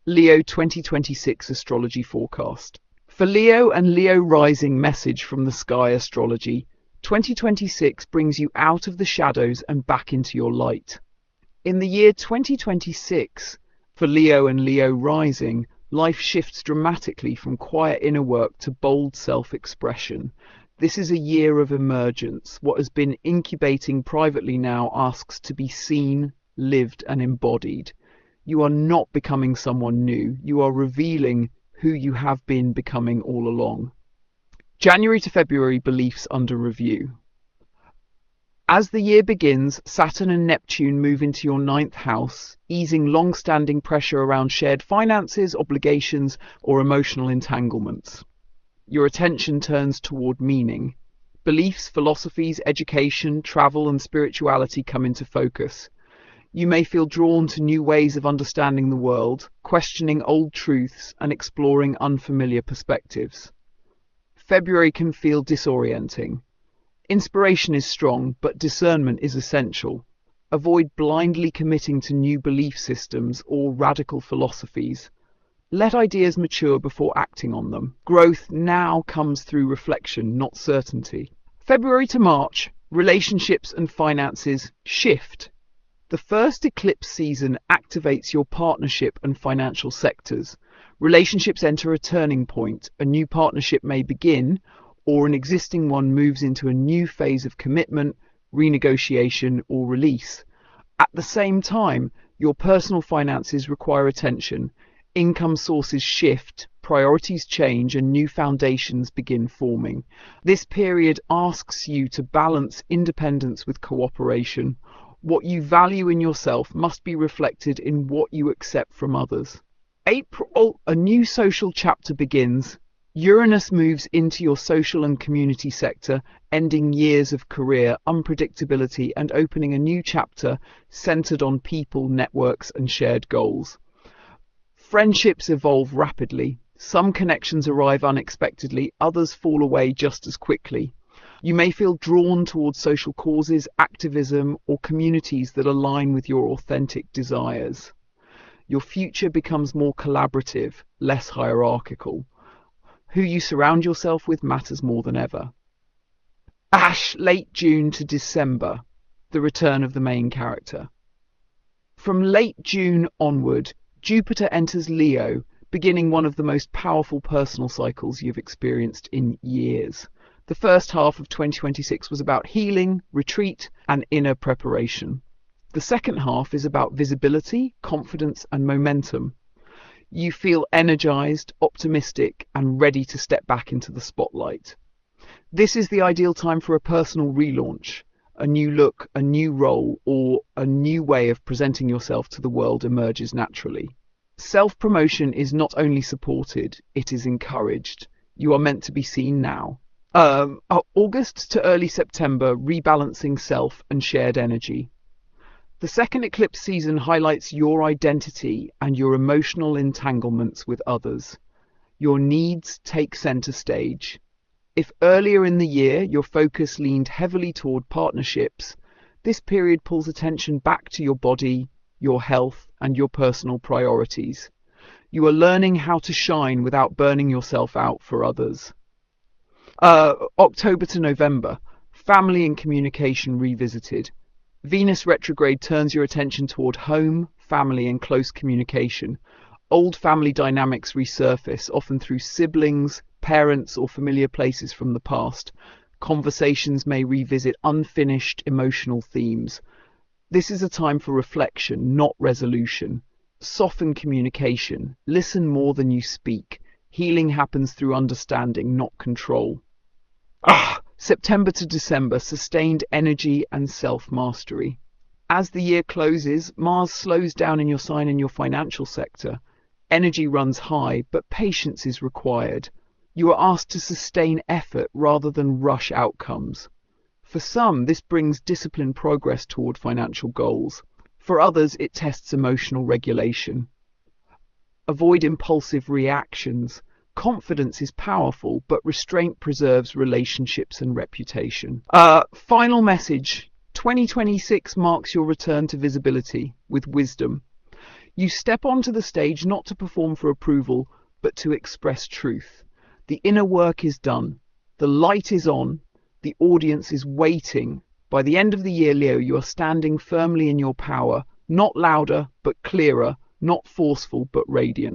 Leo 2026 Astrology Forecast. For Leo and Leo rising message from the sky astrology, 2026 brings you out of the shadows and back into your light. In the year 2026, for Leo and Leo rising, life shifts dramatically from quiet inner work to bold self-expression. This is a year of emergence. What has been incubating privately now asks to be seen, lived, and embodied. You are not becoming someone new. You are revealing who you have been becoming all along. January to February beliefs under review. As the year begins, Saturn and Neptune move into your ninth house, easing long-standing pressure around shared finances, obligations, or emotional entanglements. Your attention turns toward meaning. Beliefs, philosophies, education, travel, and spirituality come into focus. You may feel drawn to new ways of understanding the world, questioning old truths, and exploring unfamiliar perspectives. February can feel disorienting. Inspiration is strong, but discernment is essential. Avoid blindly committing to new belief systems or radical philosophies. Let ideas mature before acting on them. Growth now comes through reflection, not certainty. February to March, relationships and finances shift. The first eclipse season activates your partnership and financial sectors. Relationships enter a turning point. A new partnership may begin, or an existing one moves into a new phase of commitment, renegotiation, or release. At the same time, your personal finances require attention. Income sources shift, priorities change, and new foundations begin forming. This period asks you to balance independence with cooperation. What you value in yourself must be reflected in what you accept from others. April, a new social chapter begins. Uranus moves into your social and community sector, ending years of career unpredictability and opening a new chapter centered on people, networks, and shared goals. Friendships evolve rapidly. Some connections arrive unexpectedly, others fall away just as quickly. You may feel drawn towards social causes, activism, or communities that align with your authentic desires. Your future becomes more collaborative, less hierarchical. Who you surround yourself with matters more than ever. Ash, late June to December, the return of the main character. From late June onward, Jupiter enters Leo, beginning one of the most powerful personal cycles you've experienced in years. The first half of 2026 was about healing, retreat, and inner preparation. The second half is about visibility, confidence, and momentum. You feel energized, optimistic, and ready to step back into the spotlight. This is the ideal time for a personal relaunch. A new look, a new role, or a new way of presenting yourself to the world emerges naturally. Self-promotion is not only supported, it is encouraged. You are meant to be seen now. August to early September, rebalancing self and shared energy. The second eclipse season highlights your identity and your emotional entanglements with others. Your needs take center stage. If earlier in the year your focus leaned heavily toward partnerships, this period pulls attention back to your body, your health, and your personal priorities. You are learning how to shine without burning yourself out for others. October to November, family and communication revisited. Venus retrograde turns your attention toward home, family, and close communication. Old family dynamics resurface, often through siblings, parents, or familiar places from the past. Conversations may revisit unfinished emotional themes. This is a time for reflection, not resolution. Soften communication. Listen more than you speak. Healing happens through understanding, not control. September to December, sustained energy and self-mastery. As the year closes, Mars slows down in your sign in your financial sector. Energy runs high, but patience is required. You are asked to sustain effort rather than rush outcomes. For some, this brings disciplined progress toward financial goals. For others, it tests emotional regulation. Avoid impulsive reactions. Confidence is powerful, but restraint preserves relationships and reputation. Final message. 2026 marks your return to visibility with wisdom. You step onto the stage not to perform for approval, but to express truth. The inner work is done. The light is on. The audience is waiting. By the end of the year, Leo, you are standing firmly in your power, not louder, but clearer, not forceful, but radiant.